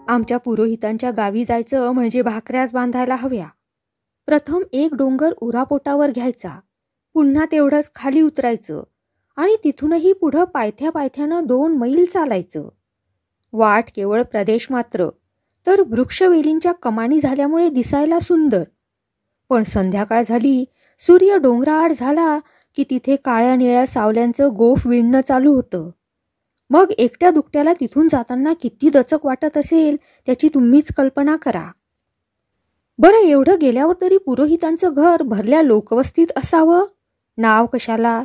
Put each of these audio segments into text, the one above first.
आमच्या पुरोहितांच्या गावी जायचं म्हणजे भाकऱ्याच बांधायला हव्या. प्रथम एक डोंगर उरापोटावर घ्यायचा, पुन्हा तेवढंच खाली उतरायचं आणि तिथूनही पुढं पायथ्या पायथ्यानं 2 मैल चालायचं. वाट केवळ प्रदेश मात्र, तर वृक्षवेलींच्या कमानी झाल्यामुळे दिसायला सुंदर. पण संध्याकाळ झाली, सूर्य डोंगराआड झाला की तिथे काळ्या निळ्या सावल्यांचं गोफ विणणं चालू होतं. मग एकट्या दुकट्याला तिथून जाताना किती दचक वाटत असेल त्याची तुम्हीच कल्पना करा. बरं, एवढं गेल्यावर तरी पुरोहितांचं घर भरल्या लोकवस्तीत असावं. नाव कशाला?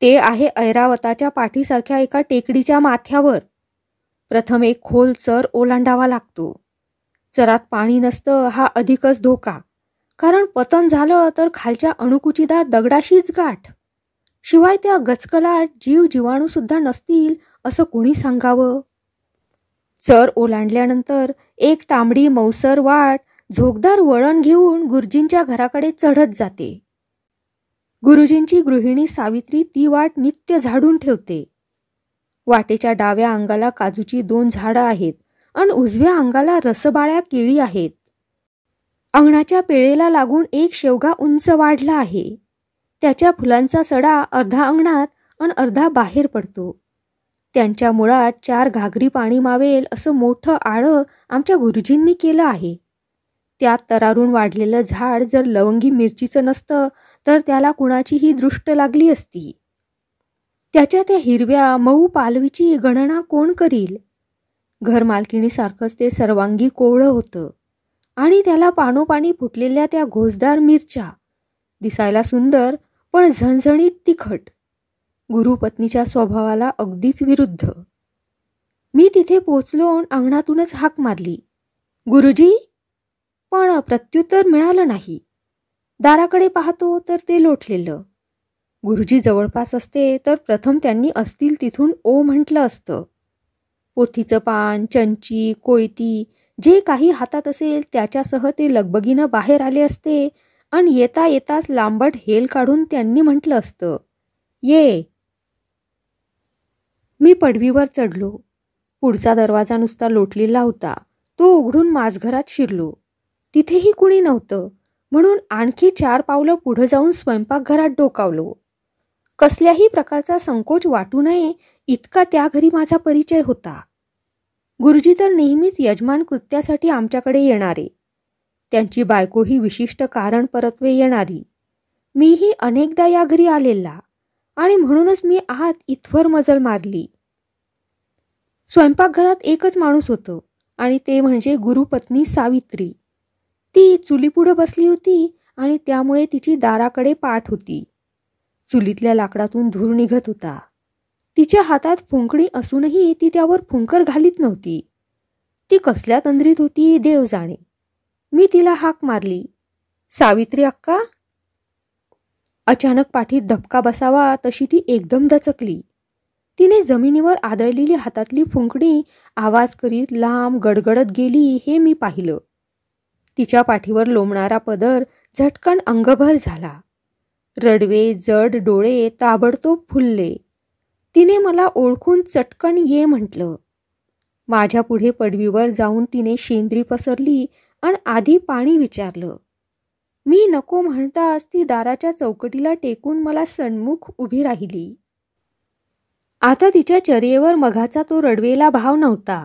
ते आहे ऐरावताच्या पाठीसारख्या एका टेकडीच्या माथ्यावर. प्रथम एक खोल चर ओलांडावा लागतो. चरात पाणी नसतं हा अधिकच धोका, कारण पतन झालं तर खालच्या अणुकुचीदार दगडाशीच गाठ. शिवाय त्या गचकलात जीव जीवाणू सुद्धा नसतील असं कोणी सांगावं. चर ओलांडल्यानंतर एक तांबडी मौसर वाट झोकदार वळण घेऊन गुरुजींच्या घराकडे चढत जाते. गुरुजींची गृहिणी सावित्री ती वाट नित्य झाडून ठेवते. वाटेच्या डाव्या अंगाला काजूची 2 झाडं आहेत आणि उजव्या अंगाला रसबाळ्या केळी आहेत. अंगणाच्या पेळेला लागून एक शेवगा उंच वाढला आहे. त्याच्या फुलांचा सडा अर्धा अंगणात आणि अर्धा बाहेर पडतो. त्यांच्या मुळात 4 घागरी पाणी मावेल असं मोठं आळं आमच्या गुरुजींनी केलं आहे. त्यात तरारून वाढलेलं झाड जर लवंगी मिरचीचं नसतं तर त्याला कुणाचीही दृष्ट लागली असती. त्याच्या त्या हिरव्या मऊ पालवीची गणना कोण करील? घरमालकिणीसारखंच ते सर्वांगी कोवळं होतं आणि त्याला पानोपानी फुटलेल्या त्या घोसदार मिरच्या दिसायला सुंदर पण झणझणीत तिखट. गुरुपत्नीच्या स्वभावाला अगदीच विरुद्ध. मी तिथे पोचलो आणि अंगणातूनच हाक मारली, गुरुजी? पण प्रत्युत्तर मिळालं नाही. दाराकडे पाहतो तर ते लोटलेलं. गुरुजी जवळपास असते तर प्रथम त्यांनी असतील तिथून ओ म्हटलं असतं. पोथीचं पान, चंची, कोयती जे काही हातात असेल त्याच्यासह ते लगबगीनं बाहेर आले असते आणि येता येताच लांबट हेल काढून त्यांनी म्हटलं असतं, ये. मी पडवीवर चढलो. पुढचा दरवाजा नुसता लोटलेला होता. तो उघडून माझघरात शिरलो. तिथेही कुणी नव्हतं, म्हणून आणखी 4 पावलं पुढे जाऊन स्वयंपाकघरात डोकावलो. कसल्याही प्रकारचा संकोच वाटू नये इतका त्या घरी माझा परिचय होता. गुरुजी तर नेहमीच यजमान कृत्यासाठी आमच्याकडे येणारे. त्यांची बायकोही विशिष्ट कारण परत्वे येणारी. मीही अनेकदा या घरी आलेला आणि म्हणूनच मी आत इथवर मजल मारली. स्वयंपाकघरात एकच माणूस होतं आणि ते म्हणजे गुरुपत्नी सावित्री. ती चुलीपुढं बसली होती आणि त्यामुळे तिची दाराकडे पाठ होती. चुलीतल्या लाकडातून धूर निघत होता. तिच्या हातात फुंकणी असूनही ती त्यावर फुंकर घालीत नव्हती. ती कसल्या तंद्रीत होती देव जाणे. मी तिला हाक मारली, सावित्री अक्का? अचानक पाठीत धपका बसावा तशी ती एकदम दचकली. तिने जमिनीवर आदळलेली हातातली फुंकणी आवाज करीत लांब गडगडत गेली हे मी पाहिलं. तिच्या पाठीवर लोंबणारा पदर झटकन अंगभर झाला. रडवे जड डोळे ताबडतोब फुलले. तिने मला ओळखून चटकन ये म्हटलं. माझ्या पुढे पडवीवर जाऊन तिने शेंद्री पसरली आणि आधी पाणी विचारलं. मी नको म्हणताच ती दाराच्या चौकटीला टेकून मला सन्मुख उभी राहिली. आता तिच्या चर्येवर मघाचा तो रडवेला भाव नव्हता.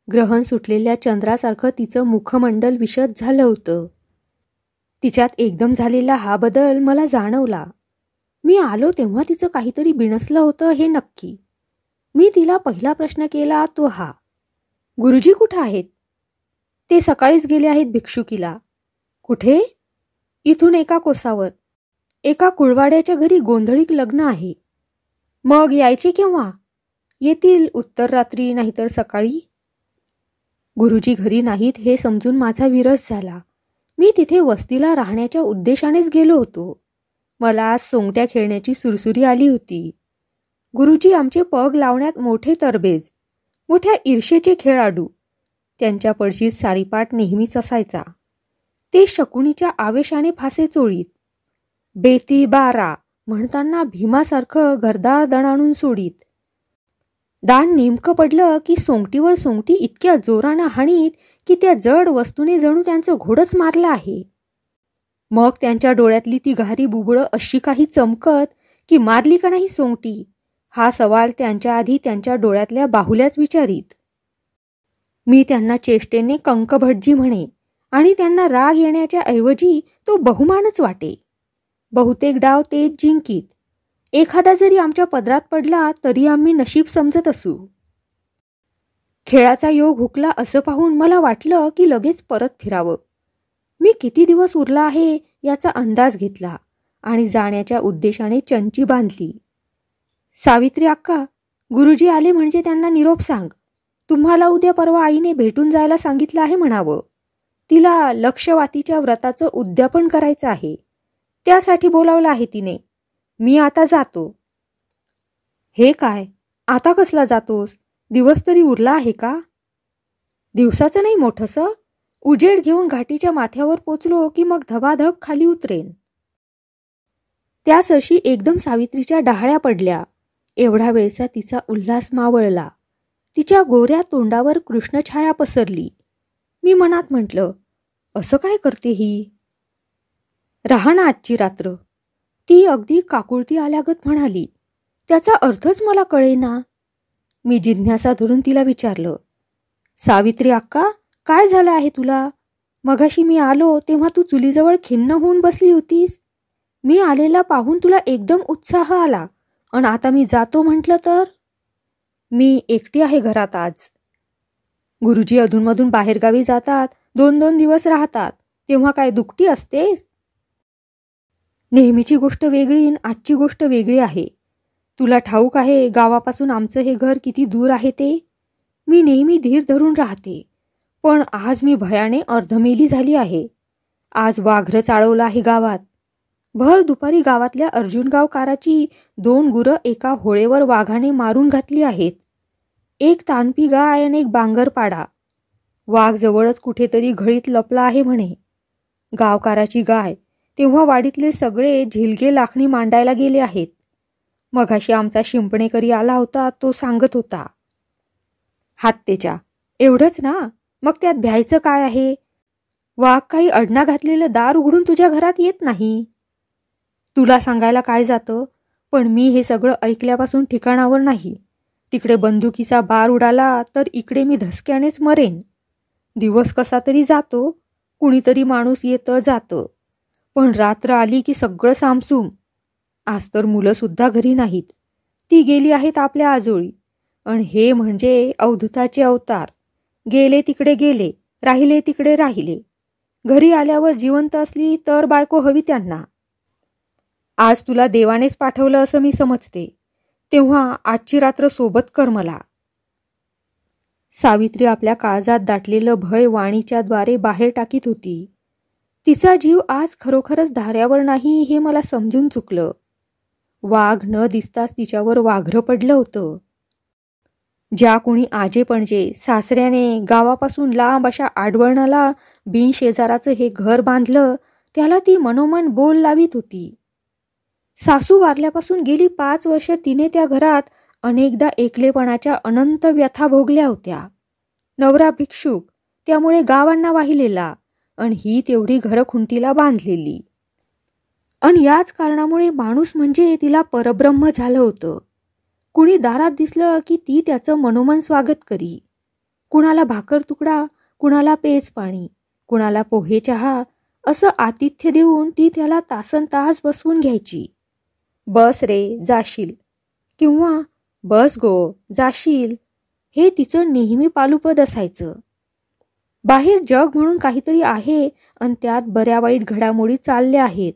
ग्रहण सुटलेल्या चंद्रासारखं तिचं मुखमंडल विशद झालं होतं. तिच्यात एकदम झालेला हा बदल मला जाणवला. मी आलो तेव्हा तिचं काहीतरी बिनसलं होतं हे नक्की. मी तिला पहिला प्रश्न केला तो हा, गुरुजी कुठे आहेत? ते सकाळीच गेले आहेत भिक्षुकीला. कुठे? इथून एका कोसावर. एका कुळवाड्याच्या घरी गोंधळीक लग्न आहे. मग यायचे केव्हा? येतील उत्तर रात्री नाहीतर सकाळी. गुरुजी घरी नाहीत हे समजून माझा विरस झाला. मी तिथे वस्तीला राहण्याच्या उद्देशानेच गेलो होतो. मला आज सोंगट्या खेळण्याची सुरसुरी आली होती. गुरुजी आमचे पग लावण्यात मोठे तरबेज, मोठ्या ईर्षेचे खेळाडू. त्यांच्या पडशीत सारीपाट नेहमीच असायचा. ते शकुनीच्या आवेशाने फासे चोळीत. बेती बारा म्हणताना भीमासारखं घरदार दणाणून सोडीत. दान नेमकं पडलं की सोंगटीवर सोंगटी इतक्या जोरानं हाणीत की त्या जड वस्तूने जणू त्यांचं घोडच मारलं आहे. मग त्यांच्या डोळ्यातली ती घारी बुबळं अशी काही चमकत की मारली का नाही सोंगटी, हा सवाल त्यांच्या आधी त्यांच्या डोळ्यातल्या बाहुल्याच विचारीत. मी त्यांना चेष्टेने कंकभटजी म्हणे आणि त्यांना राग येण्याच्या ऐवजी तो बहुमानच वाटे. बहुतेक डाव तेच जिंकीत. एखादा जरी आमच्या पदरात पडला तरी आम्ही नशीब समजत असू. खेळाचा योग हुकला असं पाहून मला वाटलं की लगेच परत फिरावं. मी किती दिवस उरला आहे याचा अंदाज घेतला आणि जाण्याच्या उद्देशाने चंची बांधली. सावित्री अक्का, गुरुजी आले म्हणजे त्यांना निरोप सांग. तुम्हाला उद्या परवा आईने भेटून जायला सांगितलं आहे म्हणावं. तिला लक्षवातीच्या व्रताचं उद्यापन करायचं आहे. त्यासाठी बोलावलं आहे तिने. मी आता जातो. हे काय, आता कसला जातोस? दिवस तरी उरला आहे का? दिवसाचं नाही मोठंसं. उजेड घेऊन घाटीच्या माथ्यावर पोचलो की मग धबाधब खाली उतरेन. त्या सरशी एकदम सावित्रीच्या डहाळ्या पडल्या. एवढा वेळचा तिचा उल्हास मावळला. तिच्या गोऱ्या तोंडावर कृष्णछाया पसरली. मी मनात म्हटलं, असं काय करते ही? राहा ना आजची रात्र. ती अगदी काकुळती आल्यागत म्हणाली. त्याचा अर्थच मला कळेना. मी जिज्ञासा धरून तिला विचारलं, सावित्री अक्का, काय झालं आहे तुला? मगाशी मी आलो तेव्हा तू चुलीजवळ खिन्न होऊन बसली होतीस. मी आलेला पाहून तुला एकदम उत्साह आला आणि आता मी जातो म्हटलं तर? मी एकटी आहे घरात आज. गुरुजी अधूनमधून बाहेरगावी जातात, 2-2 दिवस राहतात. तेव्हा काय दुकटी असतेस? नेहमीची गोष्ट वेगळी आणि आजची गोष्ट वेगळी आहे. तुला ठाऊक आहे गावापासून आमचं हे घर किती दूर आहे ते? मी नेहमी धीर धरून राहते, पण आज मी भयाने अर्धमेली झाली आहे. आज वाघ्र चाळवलं आहे गावात. भर दुपारी गावातल्या अर्जुनगावकाराची 2 गुरं एका होळेवर वाघाने मारून घातली आहेत. एक तानपी गाय आणि एक बांगरपाडा. वाघ जवळच कुठेतरी घळीत लपला आहे म्हणे. गावकाराची गाय. तेव्हा वाडीतले सगळे झिलगे लाखणी मांडायला गेले आहेत. मगाशी आमचा शिंपणेकरी आला होता, तो सांगत होता. हात्तेच्या, एवढंच ना? मग त्यात भ्यायचं काय आहे? वाघ काही अडना घातलेलं दार उघडून तुझ्या घरात येत नाही. तुला सांगायला काय जातं, पण मी हे सगळं ऐकल्यापासून ठिकाणावर नाही. तिकडे बंदुकीचा बार उडाला तर इकडे मी धसक्यानेच मरेन. दिवस कसा तरी जातो, कुणीतरी माणूस येतं जातं, पण रात्र आली की सगळं सामसूम. आज तर मुलं सुद्धा घरी नाहीत. ती गेली आहेत आपल्या आजोळी. आणि हे म्हणजे अवधूताचे अवतार. गेले तिकडे गेले, राहिले तिकडे राहिले. घरी आल्यावर जिवंत असली तर बायको हवी त्यांना. आज तुला देवानेच पाठवलं असं मी समजते. तेव्हा आजची रात्र सोबत कर मला. सावित्री आपल्या काळजात दाटलेलं भय वाणीच्या द्वारे बाहेर टाकीत होती. तिचा जीव आज खरोखरच धाऱ्यावर नाही हे मला समजून चुकलं. वाघ न दिसताच तिच्यावर वाघ्र पडलं होतं. ज्या कोणी आजे पणजे सासऱ्याने गावापासून लांब अशा आडवळणाला बिनशेजाराचं हे घर बांधलं, त्याला ती मनोमन बोल लावीत होती. सासू वारल्यापासून गेली 5 वर्ष तिने त्या घरात अनेकदा एकलेपणाच्या अनंत व्यथा भोगल्या होत्या. नवरा भिक्षुक, त्यामुळे गावांना वाहिलेला, आणि ही तेवढी घरं खुंटीला बांधलेली. आणि याच कारणामुळे माणूस म्हणजे तिला परब्रह्म झालं होतं. कुणी दारात दिसलं की ती त्याचं मनोमन स्वागत करी. कुणाला भाकर तुकडा, कुणाला पेज पाणी, कुणाला पोहे चहा असं आतिथ्य देऊन ती त्याला तासनतास बसवून घ्यायची. बस रे जाशील, किंवा बस गो जाशील, हे तिचं नेहमी पालुपद असायचं. बाहेर जग म्हणून काहीतरी आहे आणि त्यात बऱ्या वाईट घडामोडी चालल्या आहेत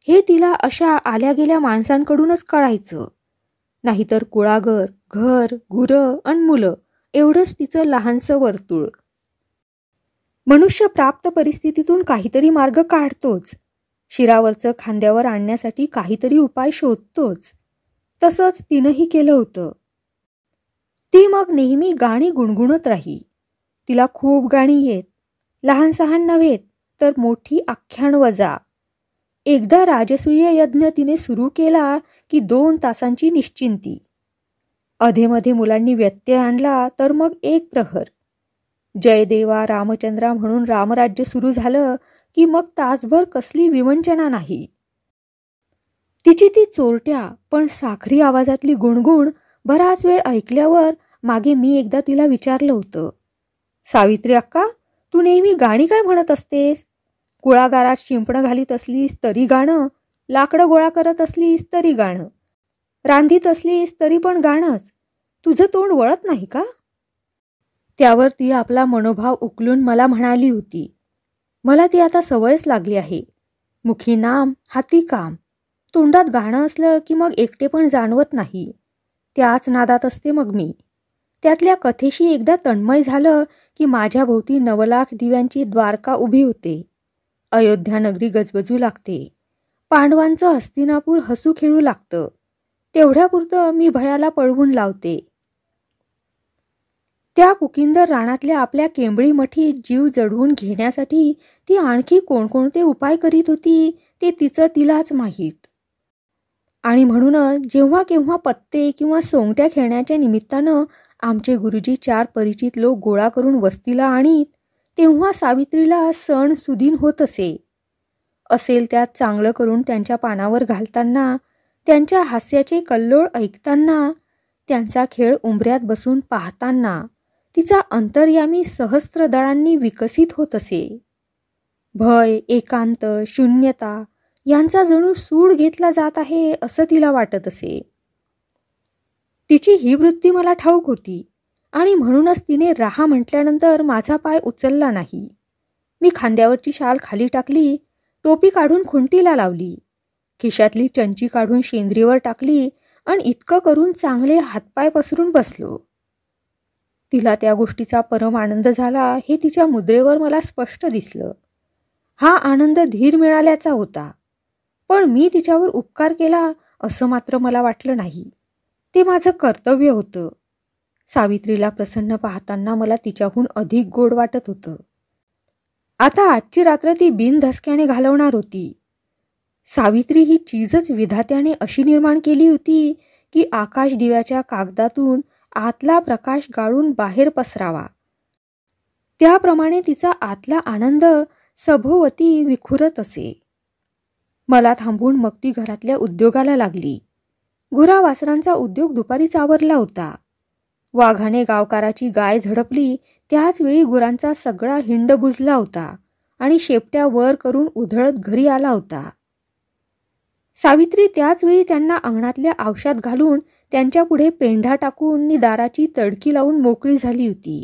हे तिला अशा आल्या गेल्या माणसांकडूनच कळायचं. नाहीतर कुळागर, घर, गुरं आणि मुलं एवढंच तिचं लहानसं वर्तुळ. मनुष्य प्राप्त परिस्थितीतून काहीतरी मार्ग काढतोच. शिरावरचं खांद्यावर आणण्यासाठी काहीतरी उपाय शोधतोच. तसंच तिनंही केलं होतं. ती मग नेहमी गाणी गुणगुणत राही. तिला खूप गाणी येत. लहान सहान नव्हेत तर मोठी आख्यान वजा. एकदा राजसूय यज्ञ तिने सुरू केला की 2 तासांची निश्चिंती. अधेमध्ये मुलांनी व्यत्यय आणला तर मग एक प्रहर. जय देवा रामचंद्रा म्हणून रामराज्य सुरू झालं की मग तासभर कसली विवंचना नाही. तिची ती चोरट्या पण साखरी आवाजातली गुणगुण बराच वेळ ऐकल्यावर मागे मी एकदा तिला विचारलं होतं, सावित्री अक्का, तू नेहमी गाणी काय म्हणत असतेस? कुळागारात शिंपणं घालीत असलीस तरी गाणं, लाकडं गोळा करत असलीस तरी गाणं, रांधीत असलीस तरी पण गाणंच. तुझं तोंड वळत नाही का? त्यावर ती आपला मनोभाव उकलून मला म्हणाली होती, मला ती आता सवयच लागली आहे. मुखी नाम हाती काम. तोंडात गाणं असलं की मग एकटे पण जाणवत नाही. त्याच नादात असते मग मी. त्यातल्या कथेशी एकदा तन्मय झालं की माझ्या भोवती 9,00,000 दिव्यांची द्वारका उभी होते. अयोध्या नगरी गजबजू लागते. पांडवांचं हस्तिनापूर हसू खेळू लागतं. तेवढ्यापुरतं मी भयाला पळवून लावते. त्या कुकिंदर रानातल्या आपल्या केंबळी मठीत जीव जडवून घेण्यासाठी ती आणखी कोणकोणते उपाय करीत होती ते तिचं तिलाच माहीत. आणि म्हणूनच जेव्हा केव्हा पत्ते किंवा सोंगट्या खेळण्याच्या निमित्तानं आमचे गुरुजी 4 परिचित लोक गोळा करून वस्तीला आणीत, तेव्हा सावित्रीला सण सुदीन होत असेल त्यात चांगलं करून त्यांच्या पानावर घालताना, त्यांच्या हास्याचे कल्लोळ ऐकताना, त्यांचा खेळ उंबऱ्यात बसून पाहताना तिचा अंतर्यामी सहस्त्र दळांनी विकसित होत असे. भय, एकांत, शून्यता यांचा जणू सूड घेतला जात आहे असं तिला वाटत असे. तिची ही वृत्ती मला ठाऊक होती आणि म्हणूनच तिने राहा म्हटल्यानंतर माझा पाय उचलला नाही. मी खांद्यावरची शाल खाली टाकली, टोपी काढून खुंटीला लावली, खिशातली चंची काढून शेंद्रीवर टाकली आणि इतकं करून चांगले हातपाय पसरून बसलो. तिला त्या गोष्टीचा परम आनंद झाला हे तिच्या मुद्रेवर मला स्पष्ट दिसलं. हा आनंद धीर मिळाल्याचा होता, पण मी तिच्यावर उपकार केला असं मात्र मला वाटलं नाही. ते माझं कर्तव्य होतं. सावित्रीला प्रसन्न पाहताना मला तिच्याहून अधिक गोड वाटत होतं. आता आजची रात्र ती बिनधसक्याने घालवणार होती. सावित्री ही चीजच विधात्याने अशी निर्माण केली होती की आकाश दिव्याच्या कागदातून आतला प्रकाश गाळून बाहेर पसरावा. त्याप्रमाणे तिचा आतला आनंद सभोवती विखुरत असे. मला थांबून मग ती घरातल्या उद्योगाला लागली. गुरावासरांचा उद्योग दुपारीच आवरला होता. वाघाने गावकाराची गाय झडपली त्याच वेळी गुरांचा सगळा हिंड बुजला होता आणि शेपट्या वर करून उधळत घरी आला होता. सावित्री त्याच वेळी त्यांना अंगणातल्या आवशात घालून त्यांच्या पेंढा टाकून दाराची तडकी लावून मोकळी झाली होती.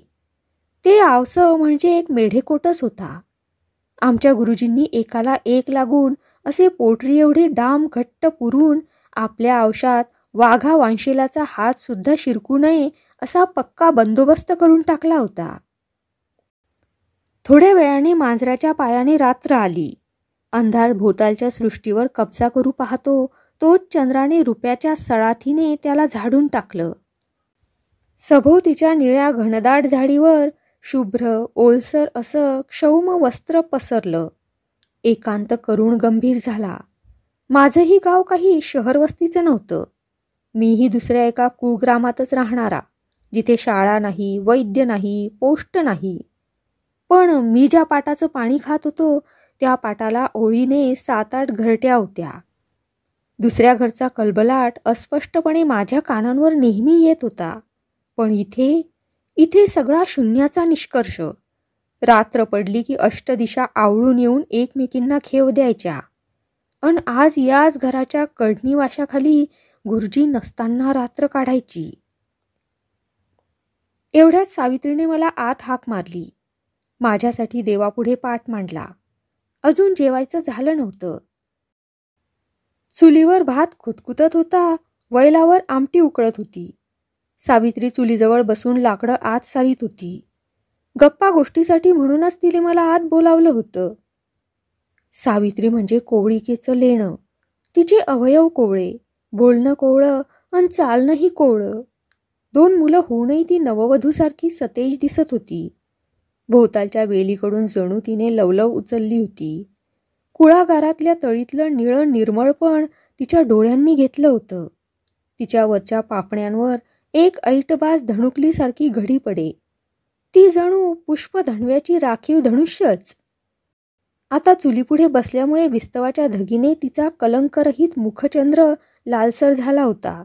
ते आवसं म्हणजे एक मेढेकोटच होता. आमच्या गुरुजींनी एकाला एक लागून असे पोटरी एवढे डाम घट्ट पुरून आपल्या आवशात वाघा वांशेलाचा हात सुद्धा शिरकू नये असा पक्का बंदोबस्त करून टाकला होता. थोड्या वेळाने मांजराच्या पायाने रात्र आली. अंधार भोवतालच्या सृष्टीवर कब्जा करू पाहतो तोच चंद्राने रुप्याच्या सळाथीने त्याला झाडून टाकलं. सभोवतीच्या निळ्या घनदाट झाडीवर शुभ्र ओलसर असं क्षौम वस्त्र पसरलं. एकांत करुण गंभीर झाला. माझंही गाव काही शहरवस्तीचं नव्हतं. मीही दुसऱ्या एका कुग्रामातच राहणारा, जिथे शाळा नाही, वैद्य नाही, पोस्ट नाही. पण मी ज्या पाटाचं पाणी खात होतो त्या पाटाला ओळीने 7-8 घरट्या होत्या. दुसऱ्या घरचा कलबलाट अस्पष्टपणे माझ्या कानांवर नेहमी येत होता. पण इथे सगळा शून्याचा निष्कर्ष. रात्र पडली की अष्टदिशा आवळून येऊन एकमेकींना खेव द्यायच्या. अन आज याच घराच्या कढणी वाशाखाली गुरुजी नसताना रात्र काढायची. एवढ्यात सावित्रीने मला आत हाक मारली. माझ्यासाठी देवापुढे पाट मांडला. अजून जेवायचं झालं नव्हतं. चुलीवर भात खुतखुतत होता, वैलावर आमटी उकळत होती. सावित्री चुलीजवळ बसून लाकडं आत सारीत होती. गप्पा गोष्टीसाठी म्हणूनच तिने मला आत बोलावलं होतं. सावित्री म्हणजे कोवळीकेचं लेणं. तिचे अवयव कोवळे, बोलणं कोवळं आणि चालणंही कोवळं. 2 मुलं होऊनही ती नववधूसारखी सतेज दिसत होती. भोवतालच्या वेलीकडून जणू तिने लवलव उचलली होती. कुळागारातल्या तळीतलं निळं निर्मळपण तिच्या डोळ्यांनी घेतलं होतं. तिच्या वरच्या पापण्यांवर एक ऐटबाज धनुकलीसारखी घडी पडे. ती जणू पुष्पधणव्याची राखीव धनुष्यच. आता चुलीपुढे बसल्यामुळे विस्तवाच्या धगीने तिचा कलंकरहित मुखचंद्र लालसर झाला होता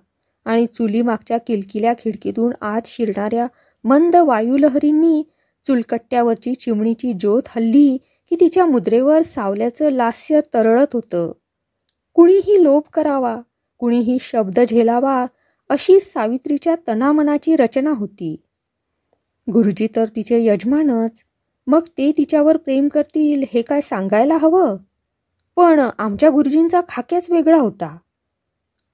आणि चुलीमागच्या किलकिल्या खिडकीतून आत शिरणाऱ्या मंद वायुलहरींनी चुलकट्ट्यावरची चिमणीची ज्योत हल्ली की तिच्या मुद्रेवर सावल्याचं लास्य तरळत होतं. कुणीही लोभ करावा, कुणीही शब्द झेलावा, अशी सावित्रीच्या तनामनाची रचना होती. गुरुजी तर तिचे यजमानच, मग ते तिच्यावर प्रेम करतील हे काय सांगायला हवं. पण आमच्या गुरुजींचा खाक्याच वेगळा होता.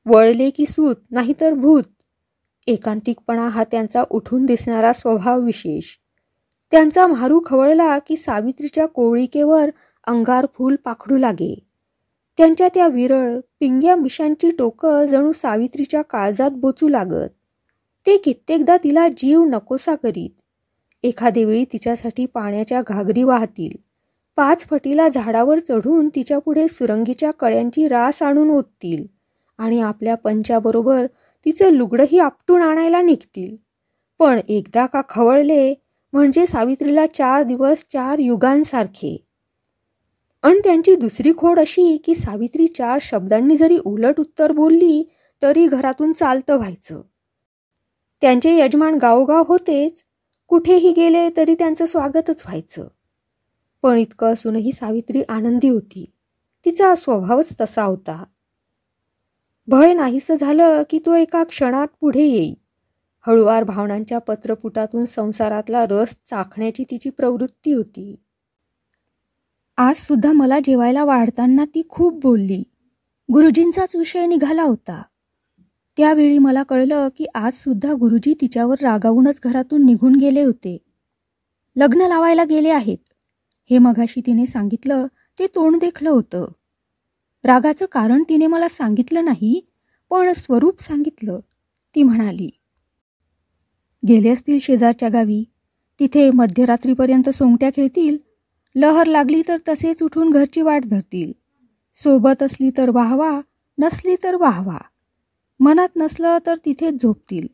वळले की सूत नाहीतर भूत. एकांतिकपणा हा त्यांचा उठून दिसणारा स्वभाव विशेष. त्यांचा म्हारू खवळला की सावित्रीच्या कोवळीकेवर अंगार फूल पाखडू लागे. त्यांच्या त्या विरळ पिंग्या मिशांची टोकं जणू सावित्रीच्या काळजात बोचू लागत. ते कित्येकदा तिला जीव नकोसा करीत. एखादे वेळी तिच्यासाठी पाण्याच्या घागरी वाहतील. 5 फटीला झाडावर चढून तिच्यापुढे सुरंगीच्या कळ्यांची रास आणून ओततील आणि आपल्या पंचाबरोबर तिचं लुगडंही आपटून आणायला निघतील. पण एकदा का खवळले म्हणजे सावित्रीला 4 दिवस 4 युगांसारखे. आणि त्यांची दुसरी खोड अशी की सावित्री 4 शब्दांनी जरी उलट उत्तर बोलली तरी घरातून चालतं व्हायचं. त्यांचे यजमान गावोगाव होतेच, कुठेही गेले तरी त्यांचं स्वागतच व्हायचं. पण इतकं असूनही सावित्री आनंदी होती. तिचा स्वभावच तसा होता. भय नाहीसं झालं की तो एका क्षणात पुढे येई. हळुवार भावनांच्या पत्रपुटातून संसारातला रस चाखण्याची तिची प्रवृत्ती होती. आज सुद्धा मला जेवायला वाढताना ती खूप बोलली. गुरुजींचाच विषय निघाला होता. त्यावेळी मला कळलं की आज सुद्धा गुरुजी तिच्यावर रागावूनच घरातून निघून गेले होते. लग्न लावायला गेले आहेत हे मगाशी तिने सांगितलं ते तोंड देखलं होतं. रागाचं कारण तिने मला सांगितलं नाही, पण स्वरूप सांगितलं. ती म्हणाली, गेले असतील शेजारच्या गावी. तिथे मध्यरात्रीपर्यंत सोंगट्या खेळतील. लहर लागली तर तसेच उठून घरची वाट धरतील. सोबत असली तर वाहवा, नसली तर वाहवा. मनात नसलं तर तिथेच झोपतील.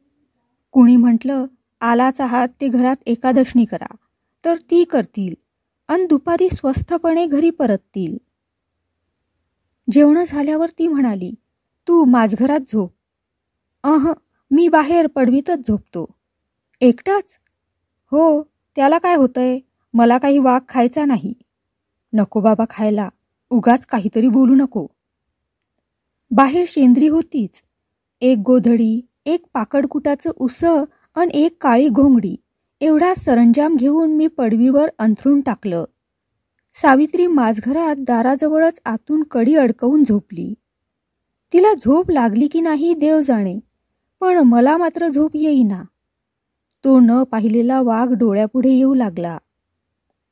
कुणी म्हटलं आलाच आहात ते घरात एकादशनी करा तर ती करतील आणि दुपारी स्वस्थपणे घरी परततील. जेवण झाल्यावर ती म्हणाली, तू माझघरात झोप. मी बाहेर पडवीतच झोपतो. एकटाच? हो, त्याला काय होतंय, मला काही वाघ खायचा नाही. नको बाबा खायला, उगाच काहीतरी बोलू नको. बाहेर शेंद्री होतीच. एक गोधडी, एक पाकडकुटाचं उसं आणि एक काळी घोंगडी एवढा सरंजाम घेऊन मी पडवीवर अंथरून टाकलं. सावित्री माझघरात दाराजवळच आतून कडी अडकवून झोपली. तिला झोप लागली की नाही देव जाणे, पण मला मात्र झोप येईना. तो न पाहिलेला वाघ डोळ्यापुढे येऊ लागला.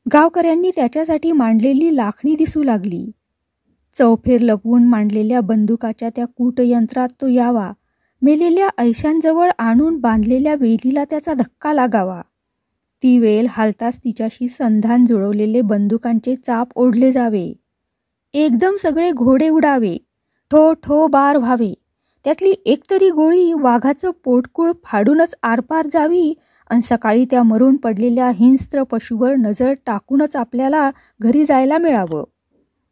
गावकऱ्यांनी त्याच्यासाठी मांडलेली लाखणी दिसू लागली. चौफेर लपवून मांडलेल्या बंदुकाच्या त्या कूटयंत्रात तो यावा, मेलेल्या ऐशांजवळ आणून बांधलेल्या वेलीला त्याचा धक्का लागावा. ती वेल हालताच तिच्याशी संधान जुळवलेले बंदुकांचे चाप ओढले जावे. एकदम सगळे घोडे उडावे, ठो ठो बार व्हावे. त्यातली एकतरी गोळी वाघाचं पोटकुळ फाडूनच आरपार जावी आणि सकाळी त्या मरून पडलेल्या हिंस्त्र पशुवर नजर टाकूनच आपल्याला घरी जायला मिळावं,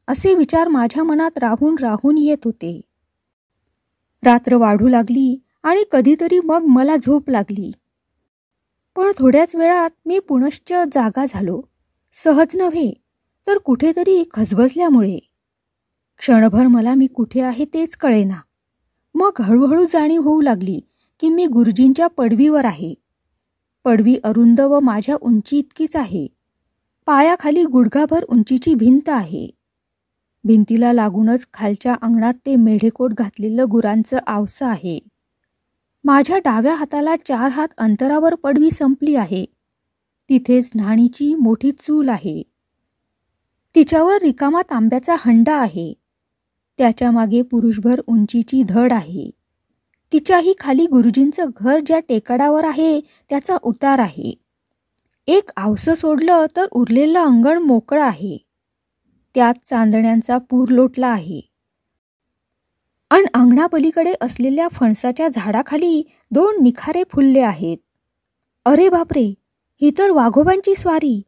असे विचार माझ्या मनात राहून राहून येत होते. रात्र वाढू लागली आणि कधीतरी मग मला झोप लागली. पण थोड्याच वेळात मी पुनश्च जागा झालो. सहज नव्हे तर कुठेतरी खजबजल्यामुळे. क्षणभर मला मी कुठे आहे तेच कळेना. मग हळूहळू जाणीव होऊ लागली की मी गुरुजींच्या पडवीवर आहे. पडवी अरुंद व माझ्या उंची इतकीच आहे. पायाखाली गुडघाभर उंचीची भिंत आहे. भिंतीला लागूनच खालच्या अंगणात ते मेढेकोट घातलेलं गुरांचं आवसं आहे. माझ्या डाव्या हाताला 4 हात अंतरावर पडवी संपली आहे. तिथेच न्हाणीची मोठी चूल आहे. तिच्यावर रिकामा तांब्याचा हंडा आहे. त्याच्या मागे पुरुषभर उंचीची धड आहे. तिच्याही खाली गुरुजींचं घर ज्या टेकडावर आहे त्याचा उतार आहे. एक आवसं सोडलं तर उरलेलं अंगण मोकळं आहे. त्यात चांदण्यांचा पूर लोटला आहे. अन अंगणापलीकडे असलेल्या फणसाच्या झाडाखाली 2 निखारे फुलले आहेत. अरे बापरे, ही तर वाघोबांची स्वारी.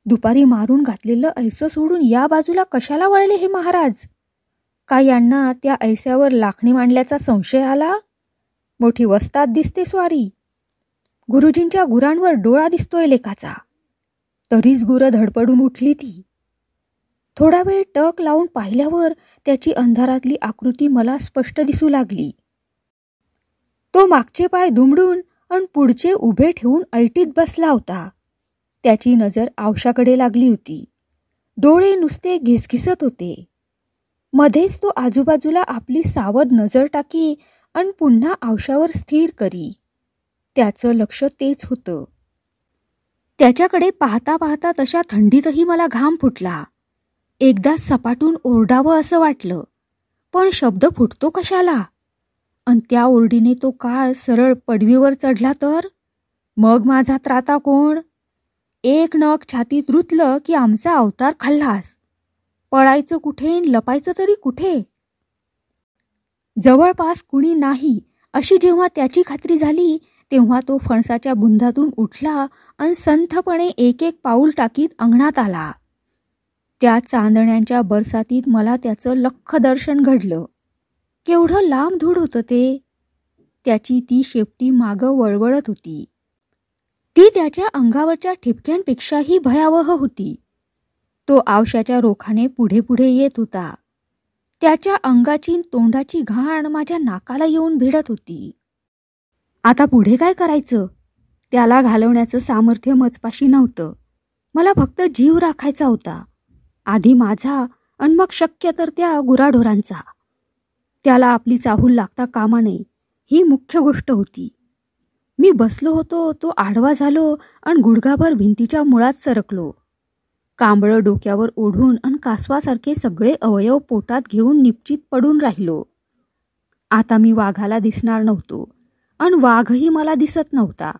दुपारी मारून घातलेलं ऐसं सोडून या बाजूला कशाला वळले हे महाराज? का यांना त्या ऐस्यावर लाखणी मांडल्याचा संशय आला? मोठी वस्ताद दिसते स्वारी. गुरुजींच्या गुरांवर डोळा दिसतोय लेकाचा. तरीच गुरं धडपडून उठली ती. थोडा वेळ टक लावून पाहिल्यावर त्याची अंधारातली आकृती मला स्पष्ट दिसू लागली. तो मागचे पाय दुमडून अन पुढचे उभे ठेवून ऐटीत बसला होता. त्याची नजर आवशाकडे लागली होती. डोळे नुसते घिसघिसत होते. मध्येच तो आजूबाजूला आपली सावध नजर टाकी अन पुन्हा आवशावर स्थिर करी. त्याचं लक्ष तेच होतं. त्याच्याकडे पाहता पाहता तशा थंडीतही मला घाम फुटला. एकदा सपाटून ओरडावं असं वाटलं, पण शब्द फुटतो कशाला? अन त्या ओरडीने तो काळ सरळ पडवीवर चढला तर मग माझा त्राता कोण? एक नख छातीत रुतलं की आमचा अवतार खाल्लास. पळायचं कुठे, लपायचं तरी कुठे? जवळपास कुणी नाही अशी जेव्हा त्याची खात्री झाली, तेव्हा तो फणसाच्या बुंदातून उठला अन संथपणे एक एक पाऊल टाकीत अंगणात आला. त्या चांदण्यांच्या बरसातीत मला त्याचं लख्ख दर्शन घडलं. केवढं लांब धूड होतं ते. त्याची ती शेपटी मागं वळवळत होती. ती त्याच्या अंगावरच्या ठिपक्यांपेक्षाही भयावह होती. तो आवशाच्या रोखाने पुढे पुढे येत होता. त्याच्या अंगाची तोंडाची घाण माझ्या नाकाला येऊन भिडत होती. आता पुढे काय करायचं? त्याला घालवण्याचं सामर्थ्य मजपाशी नव्हतं. मला फक्त जीव राखायचा होता. आधी माझा आणि मग शक्य तर त्या गुराढोरांचा. त्याला आपली चाहूल लागता कामा नये, ही मुख्य गोष्ट होती. मी बसलो होतो तो आडवा झालो आणि गुडघाभर भिंतीच्या मुळात सरकलो. कांबळं डोक्यावर ओढून आणि कासवासारखे सगळे अवयव पोटात घेऊन निपचित पडून राहिलो. आता मी वाघाला दिसणार नव्हतो आणि वाघही मला दिसत नव्हता.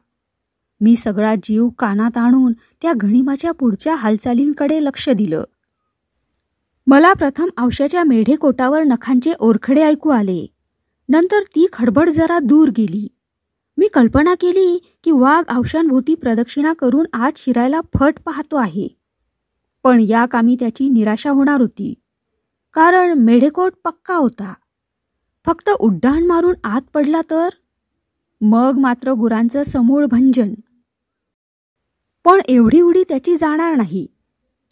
मी सगळा जीव कानात आणून त्या गणिमाच्या पुढच्या हालचालींकडे लक्ष दिलं. मला प्रथम आवशाच्या मेढेकोटावर नखांचे ओरखडे ऐकू आले. नंतर ती खडबड जरा दूर गेली. मी कल्पना केली की वाघ आवशांभोवती प्रदक्षिणा करून आत शिरायला फट पाहतो आहे. पण या कामी त्याची निराशा होणार होती, कारण मेढेकोट पक्का होता. फक्त उड्डाण मारून आत पडला तर मग मात्र गुरांचं समूळ भंजन. पण एवढी उडी त्याची जाणार नाही.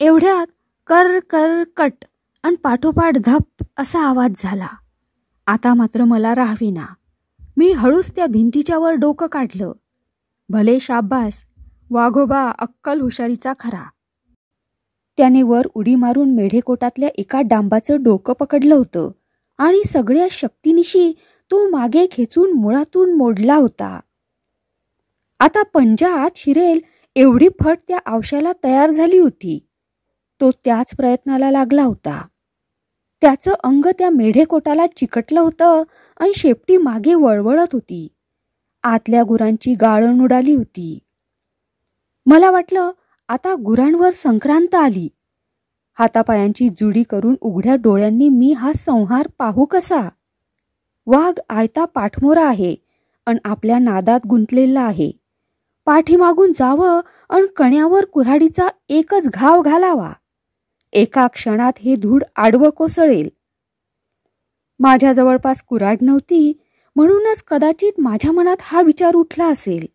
एवढ्यात कर कर कट आणि पाठोपाठ धप असा आवाज झाला. आता मात्र मला राहावेना. मी हळूच त्या भिंतीच्या वर डोकं काढलं. भले शाब्बास, वाघोबा अक्कल हुशारीचा खरा. त्याने वर उडी मारून मेढेकोटातल्या एका डांबाचं डोकं पकडलं होतं आणि सगळ्या शक्तीनिशी तो मागे खेचून मुळातून मोडला होता. आता पंजा आत शिरेल एवढी फट त्या आवशाला तयार झाली होती. तो त्याच प्रयत्नाला लागला होता. त्याचं अंग त्या मेढेकोटाला चिकटलं होतं आणि शेपटी मागे वळवळत होती. आतल्या गुरांची गाळण उडाली होती. मला वाटलं आता गुरांवर संक्रांत आली. हातापायांची जुडी करून उघड्या डोळ्यांनी मी हा संहार पाहू कसा? वाघ आयता पाठमोरा आहे आणि आपल्या नादात गुंतलेला आहे. पाठीमागून जावं आणि कण्यावर कुऱ्हाडीचा एकच घाव घालावा. एका क्षणात हे धूड आडवं कोसळेल. माझ्या जवळपास कुऱ्हाड नव्हती, म्हणूनच कदाचित माझ्या मनात हा विचार उठला असेल.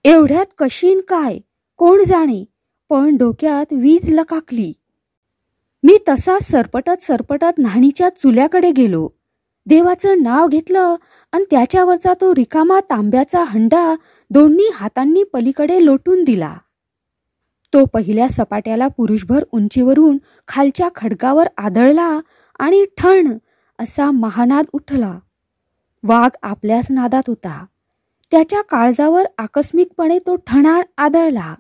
एवढ्यात कशीन काय कोण जाणे, पण डोक्यात वीज लकाकली. मी तसाच सरपटत सरपटत न्हाणीच्या चुल्याकडे गेलो. देवाचं नाव घेतलं आणि त्याच्यावरचा तो रिकामा तांब्याचा हंडा दोन्ही हातांनी पलीकडे लोटून दिला. तो पहिल्या सपाट्याला पुरुषभर उंचीवरून खालच्या खडकावर आदळला आणि ठण असा महानाद उठला. वाघ आपल्याच नादात होता. त्याच्या काळजावर आकस्मिकपणे तो ठणाळ आदळला.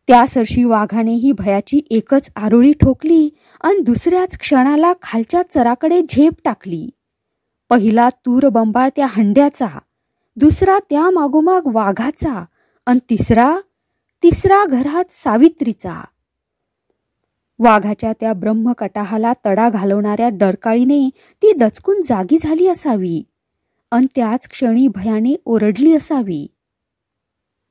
त्या सरशी वाघाने ही भयाची एकच आरोळी ठोकली आणि दुसऱ्याच क्षणाला खालच्या चराकडे झेप टाकली. पहिला तूर बंबाळ त्या हंड्याचा, दुसरा त्या मागोमाग वाघाचा आणि तिसरा घरात सावित्रीचा. वाघाच्या त्या ब्रह्मकटाहाला तडा घालवणाऱ्या डरकाळीने ती दचकून जागी झाली असावी अन त्याच क्षणी भयाने ओरडली असावी.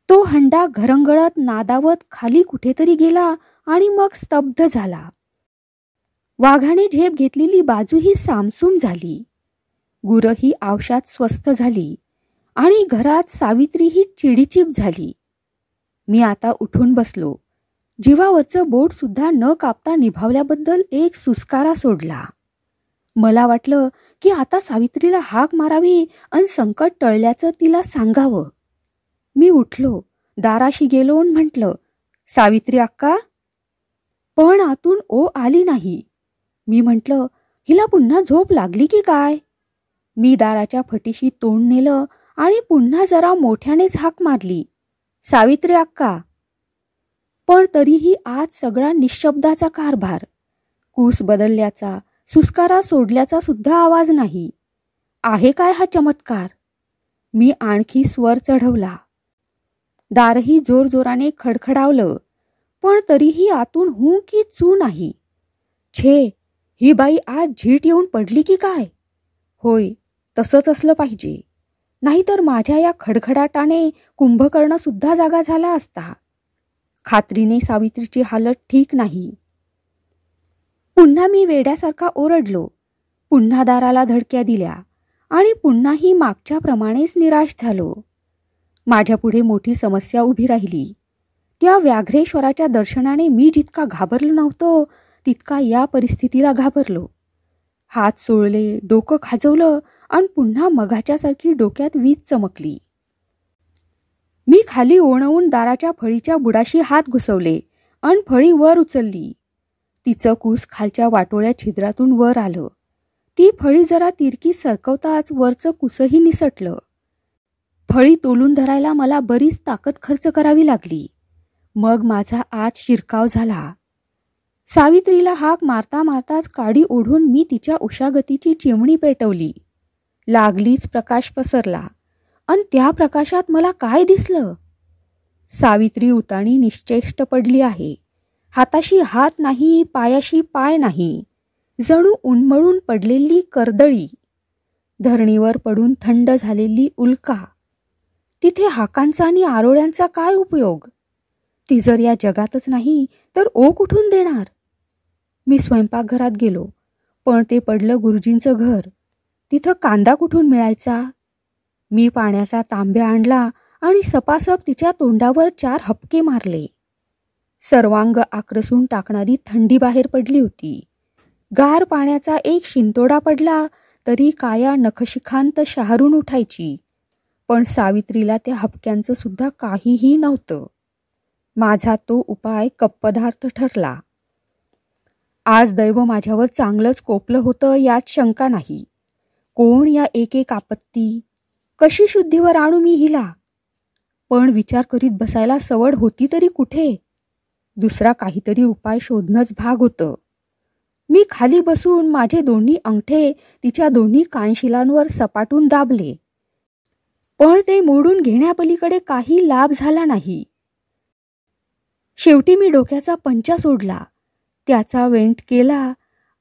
तो हंडा घरंगळत नादावत खाली कुठेतरी गेला आणि मग स्तब्ध झाला. वाघाने झेप घेतलेली बाजूही सामसूम झाली. गुरंही आवशात स्वस्थ झाली आणि घरात सावित्रीही चिडीचीप झाली. मी आता उठून बसलो. जीवावरचं बोट सुद्धा न कापता निभावल्याबद्दल एक सुस्कारा सोडला. मला वाटलं की आता सावित्रीला हाक मारावी अन संकट टळल्याचं तिला सांगावं. मी उठलो, दाराशी गेलो आणि म्हटलं, सावित्री अक्का. पण आतून ओ आली नाही. मी म्हटलं, हिला पुन्हा झोप लागली की काय. मी दाराच्या फटीशी तोंड नेलं आणि पुन्हा जरा मोठ्यानेच हाक मारली, सावित्री अक्का. पण तरीही आज सगळा निशब्दाचा कारभार. कूस बदलल्याचा, सुस्कारा सोडल्याचा सुद्धा आवाज नाही. आहे काय हा चमत्कार. मी आणखी स्वर चढवला. दारही जोरजोराने खडखडावलं, पण तरीही आतून हूं की चू नाही. छे, ही बाई आज झीट येऊन पडली की काय. होय, तसंच असलं पाहिजे. नाहीतर माझ्या या खडखडाटाने कुंभकर्ण सुद्धा जागा झाला असता. खात्रीने सावित्रीची हालत ठीक नाही. पुन्हा मी वेड्यासारखा ओरडलो. पुन्हा दाराला धडक्या दिल्या आणि पुन्हाही मागच्याप्रमाणेच निराश झालो. माझ्यापुढे मोठी समस्या उभी राहिली. त्या व्याघ्रेश्वराच्या दर्शनाने मी जितका घाबरलो नव्हतो तितका या परिस्थितीला घाबरलो. हात सोळले, डोकं खाजवलं आणि पुन्हा मघाच्यासारखी डोक्यात वीज चमकली. मी खाली ओणवून दाराच्या फळीच्या बुडाशी हात घुसवले अन फळी वर उचलली. तिचं कूस खालच्या वाटोळ्या छिद्रातून वर आलं. ती फळी जरा तिरकी सरकवताच वरचं कुसही निसटलं. फळी तोलून धरायला मला बरीच ताकद खर्च करावी लागली. मग माझा आत शिरकाव झाला. सावित्रीला हाक मारता मारताच काडी ओढून मी तिच्या उशागतीची चिमणी पेटवली. लागलीच प्रकाश पसरला अन त्या प्रकाशात मला काय दिसलं. सावित्री उताणी निश्चेष्ट पडली आहे. हाताशी हात नाही, पायाशी पाय नाही. जणू उन्मळून पडलेली कर्दळी. धरणीवर पडून थंड झालेली उल्का. तिथे हाकांचा आणि आरोळ्यांचा काय उपयोग. ती जर या जगातच नाही तर ओ कुठून देणार. मी स्वयंपाकघरात गेलो, पण ते पडलं गुरुजींचं घर. तिथं कांदा कुठून मिळायचा. मी पाण्याचा तांब्या आणला आणि सपासप तिच्या तोंडावर 4 हपके मारले. सर्वांग आक्रसून टाकणारी थंडी बाहेर पडली होती. गार पाण्याचा एक शिंतोडा पडला तरी काया नखशिखांत शहारून उठायची. पण सावित्रीला त्या हपक्यांचं सुद्धा काहीही नव्हतं. माझा तो उपाय कप्पदार्थ ठरला. आज दैव माझ्यावर चांगलंच कोपलं होतं यात शंका नाही. कोण या एक आपत्ती, कशी शुद्धीवर आणू मी हिला. पण विचार करीत बसायला सवड होती तरी कुठे. दुसरा काहीतरी उपाय शोधणंच भाग होतं. मी खाली बसून माझे दोन्ही अंगठे तिच्या दोन्ही कानशिलांवर सपाटून दाबले. पण ते मोडून घेण्यापलीकडे काही लाभ झाला नाही. शेवटी मी डोक्याचा पंचा सोडला, त्याचा वेंट केला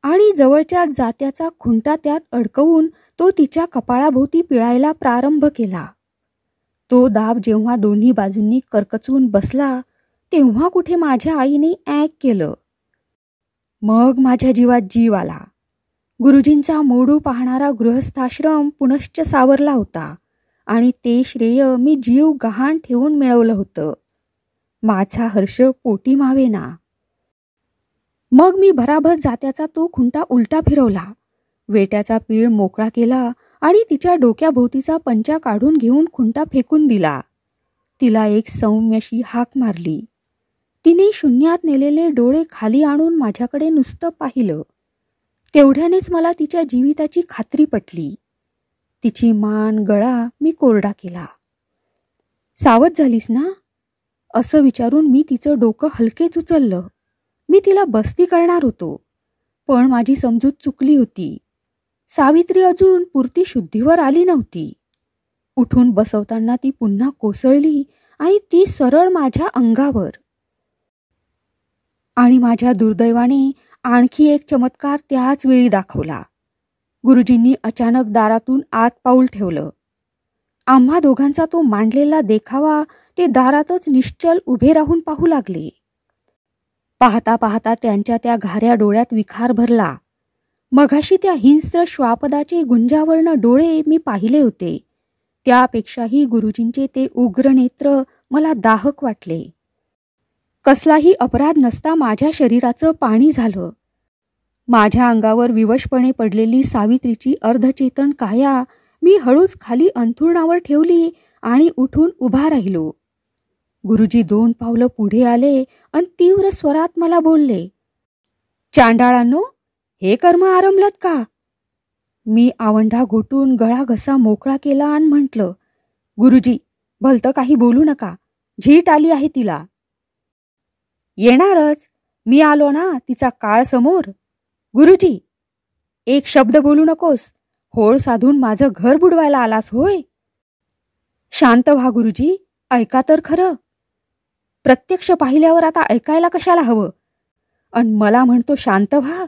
आणि जवळच्या जात्याचा खुंटा त्यात अडकवून तो तिच्या कपाळाभोवती पिळायला प्रारंभ केला. तो दाब जेव्हा दोन्ही बाजूंनी करकचून बसला तेव्हा कुठे माझ्या आईने ॲक केलं. मग माझ्या जीवात जीव आला. गुरुजींचा मोडू पाहणारा गृहस्थाश्रम पुनश्च सावरला होता आणि ते श्रेय मी जीव गहाण ठेवून मिळवलं होतं. माझा हर्ष पोटी मावेना. मग मी भराभर जात्याचा तो खुंटा उलटा फिरवला, वेट्याचा पीळ मोकळा केला आणि तिच्या डोक्याभोवतीचा पंचा काढून घेऊन खुंटा फेकून दिला. तिला एक सौम्यशी हाक मारली. तिने शून्यात नेलेले डोळे खाली आणून माझ्याकडे नुसतं पाहिलं. तेवढ्यानेच मला तिच्या जीविताची खात्री पटली. तिची मान गळा मी कोरडा केला. सावध झालीस ना, असं विचारून मी तिचं डोकं हलकेच उचललं. मी तिला बस्ती करणार होतो, पण माझी समजूत चुकली होती. सावित्री अजून पुरती शुद्धीवर आली नव्हती. उठून बसवताना ती पुन्हा कोसळली आणि ती सरळ माझ्या अंगावर. आणि माझ्या दुर्दैवाने आणखी एक चमत्कार त्याच वेळी दाखवला. गुरुजींनी अचानक दारातून आत पाऊल ठेवलं. आम्हा दोघांचा तो मांडलेला देखावा ते दारातच निश्चल उभे राहून पाहू लागले. पाहता पाहता त्यांच्या त्या घाऱ्या डोळ्यात विखार भरला. मघाशी त्या हिंस्र श्वापदाचे गुंजावर्ण डोळे मी पाहिले होते, त्यापेक्षाही गुरुजींचे ते उग्र नेत्र मला दाहक वाटले. कसलाही अपराध नसता माझ्या शरीराचं पाणी झालं. माझ्या अंगावर विवशपणे पडलेली सावित्रीची अर्धचेतन काया मी हळूच खाली अंथरुणावर ठेवली आणि उठून उभा राहिलो. गुरुजी 2 पावलं पुढे आले आणि तीव्र स्वरात मला बोलले, चांडाळांनो, हे कर्म आरंभलत का? मी आवंढा घोटून गळा घसा मोकळा केला आणि म्हटलं, गुरुजी, भलतं काही बोलू नका, झीट आली आहे तिला. येणारच, मी आलो ना तिचा काळ समोर. गुरुजी, एक शब्द बोलू नकोस, होळ साधून माझं घर बुडवायला आलास होय? शांत व्हा गुरुजी, ऐका तर खरं. प्रत्यक्ष पाहिल्यावर आता ऐकायला कशाला हवं? अन मला म्हणतो शांत व्हा.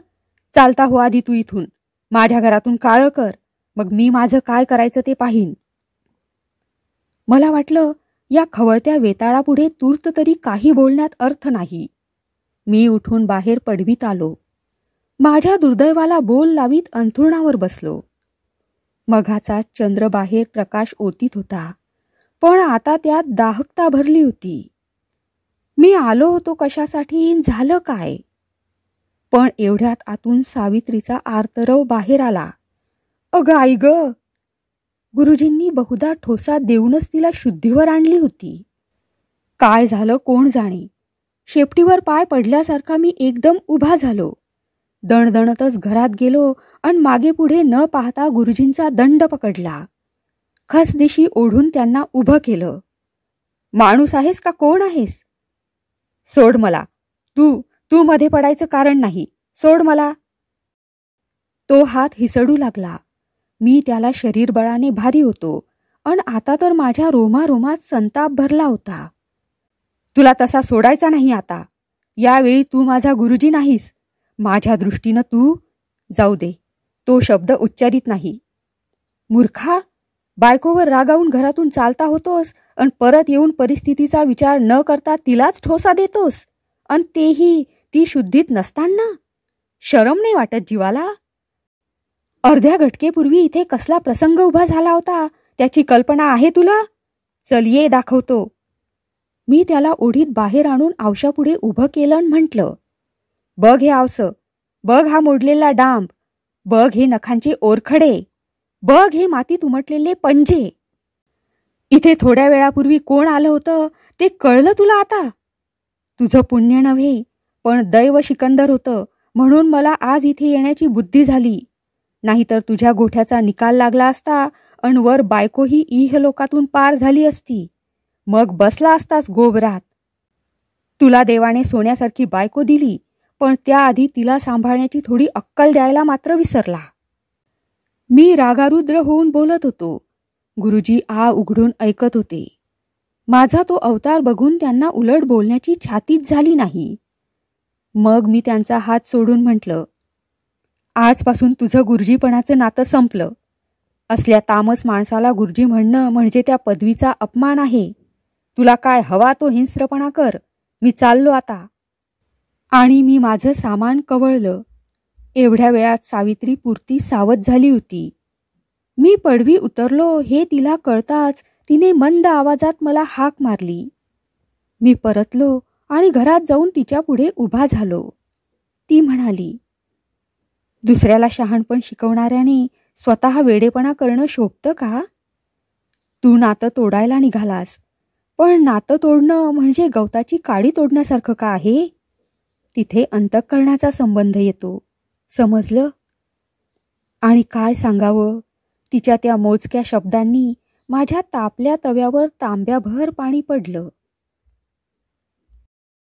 चालता हो आधी तू इथून, माझ्या घरातून काळं कर, मग मी माझं काय करायचं ते पाहीन. मला वाटलं या खवळत्या वेताळापुढे तूर्त तरी काही बोलण्यात अर्थ नाही. मी उठून बाहेर पडवीत आलो. माझ्या दुर्दैवाला बोल लावीत अंथरुणावर बसलो. मघाचा चंद्र बाहेर प्रकाश ओतीत होता, पण आता त्यात दाहकता भरली होती. मी आलो होतो कशासाठी, झालं काय? पण एवढ्यात आतून सावित्रीचा आर्तरव बाहेर आला. अगं आई ग! गुरुजींनी बहुधा ठोसा देऊनच तिला शुद्धीवर आणली होती. काय झालं कोण जाणे. शेपटीवर पाय पडल्यासारखा मी एकदम उभा झालो. दणदणतच घरात गेलो आणि मागे पुढे न पाहता गुरुजींचा दंड पकडला. खसदिशी ओढून त्यांना उभं केलं. माणूस आहेस का कोण आहेस? सोड मला. तू मध्ये पडायचं कारण नाही. सोड मला. तो हात हिसडू लागला. मी त्याला शरीरबळाने भारी होतो, अन आता तर माझ्या रोमारोमात संताप भरला होता. तुला तसा सोडायचा नाही आता. यावेळी तू माझा गुरुजी नाहीस. माझ्या दृष्टीनं तू, जाऊ दे, तो शब्द उच्चारित नाही. मूर्खा, बायकोवर रागावून घरातून चालता होतोस अन परत येऊन परिस्थितीचा विचार न करता तिलाच ठोसा देतोस, अन तेही ती शुद्धीत नसताना. शरम नाही वाटत जीवाला? अर्ध्या घटकेपूर्वी इथे कसला प्रसंग उभा झाला होता त्याची कल्पना आहे तुला? चल ये दाखवतो. मी त्याला ओढीत बाहेर आणून आवशापुढे उभं केलं आणि म्हटलं, बघ हे आवसं, बघ हा मोडलेला डांब, बघ हे नखांचे ओरखडे, बघ हे मातीत उमटलेले पंजे. इथे थोड्या वेळापूर्वी कोण आलं होतं ते कळलं तुला आता? तुझं पुण्य नव्हे, पण दैव सिकंदर होतं, म्हणून मला आज इथे येण्याची बुद्धी झाली. नाहीतर तुझ्या गोठ्याचा निकाल लागला असता अन वर बायकोही इहलोकातून पार झाली असती. मग बसला असतास गोबरात. तुला देवाने सोन्यासारखी बायको दिली, पण त्याआधी तिला सांभाळण्याची थोडी अक्कल द्यायला मात्र विसरला. मी रागारुद्र होऊन बोलत होतो. गुरुजी आ उघडून ऐकत होते. माझा तो अवतार बघून त्यांना उलट बोलण्याची छातीच झाली नाही. मग मी त्यांचा हात सोडून म्हटलं, आजपासून तुझं गुरुजीपणाचं नातं संपलं. असल्या तामस माणसाला गुरुजी म्हणणं म्हणजे त्या पदवीचा अपमान आहे. तुला काय हवा तो हिंस्रपणा कर. मी चाललो आता. आणि मी माझं सामान कवळलं. एवढ्या वेळात सावित्री पुरती सावध झाली होती. मी पडवी उतरलो हे तिला कळताच तिने मंद आवाजात मला हाक मारली. मी परतलो आणि घरात जाऊन तिच्या पुढे उभा झालो. ती म्हणाली, दुसऱ्याला शहाणपण शिकवणाऱ्याने स्वतः वेडेपणा करणं शोभतं का? तू नातं तोडायला निघालास, पण नातं तोडणं म्हणजे गवताची काडी तोडण्यासारखं का आहे? तिथे अंतःकरणाचा संबंध येतो, समजलं? आणि काय सांगावं, तिच्या त्या मोजक्या शब्दांनी माझ्या तापल्या तव्यावर तांब्याभर पाणी पडलं.